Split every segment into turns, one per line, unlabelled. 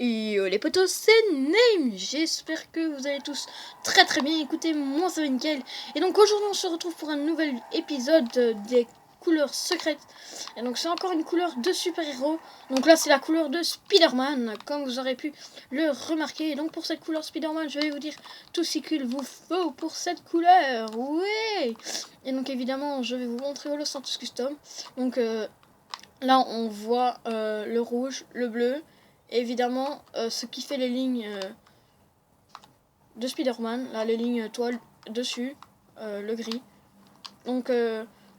Yo les potos, c'est Name. J'espère que vous allez tous très bien. Écoutez, moi ça va nickel. Et donc aujourd'hui on se retrouve pour un nouvel épisode des couleurs secrètes. Et donc c'est encore une couleur de super-héros. Donc là c'est la couleur de Spider-Man, comme vous aurez pu le remarquer. Et donc pour cette couleur Spider-Man, je vais vous dire tout ce qu'il vous faut pour cette couleur. Oui. Et donc évidemment je vais vous montrer Los Santos Custom. Donc là on voit le rouge, le bleu. Et évidemment, ce qui fait les lignes de Spider-Man, là les lignes toile dessus, le gris. Donc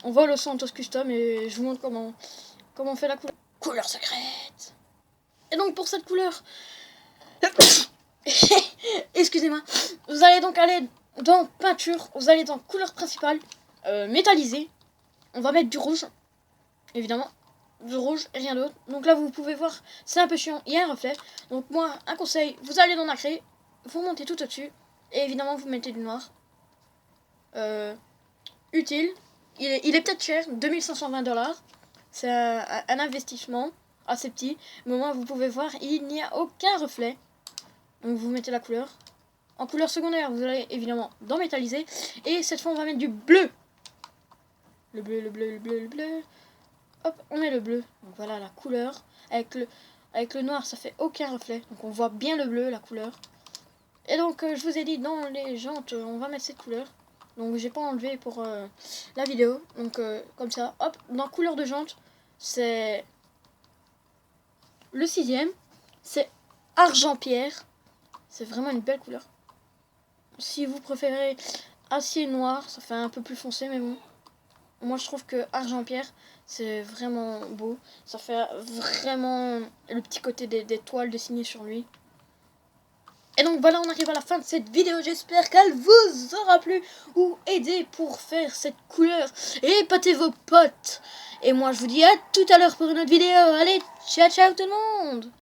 on voit le Santos Custom et je vous montre comment on fait la couleur secrète. Et donc pour cette couleur, excusez-moi, vous allez donc aller dans peinture, vous allez dans couleur principale, métallisée. On va mettre du rouge, évidemment. Du rouge et rien d'autre. Donc là vous pouvez voir, c'est un peu chiant, il y a un reflet. Donc moi, un conseil, vous allez dans Nacré, vous montez tout au-dessus et évidemment vous mettez du noir. Utile, il est peut-être cher, 2520$. C'est un investissement assez petit, mais au moins vous pouvez voir, il n'y a aucun reflet. Donc vous mettez la couleur. En couleur secondaire, vous allez évidemment dans métalliser. Et cette fois on va mettre du bleu. Le bleu. Hop, on met le bleu. Donc voilà la couleur. Avec le noir, ça fait aucun reflet. Donc on voit bien le bleu, la couleur. Et donc je vous ai dit, dans les jantes, on va mettre cette couleur. Donc j'ai pas enlevé pour la vidéo. Donc comme ça, hop, dans couleur de jante, c'est le 6e. C'est argent pierre. C'est vraiment une belle couleur. Si vous préférez acier noir, ça fait un peu plus foncé, mais bon. Moi je trouve que argent pierre c'est vraiment beau. Ça fait vraiment le petit côté des toiles dessinées sur lui. Et donc voilà, on arrive à la fin de cette vidéo. J'espère qu'elle vous aura plu ou aidé pour faire cette couleur. Et épatez vos potes. Et moi je vous dis à tout à l'heure pour une autre vidéo. Allez, ciao tout le monde.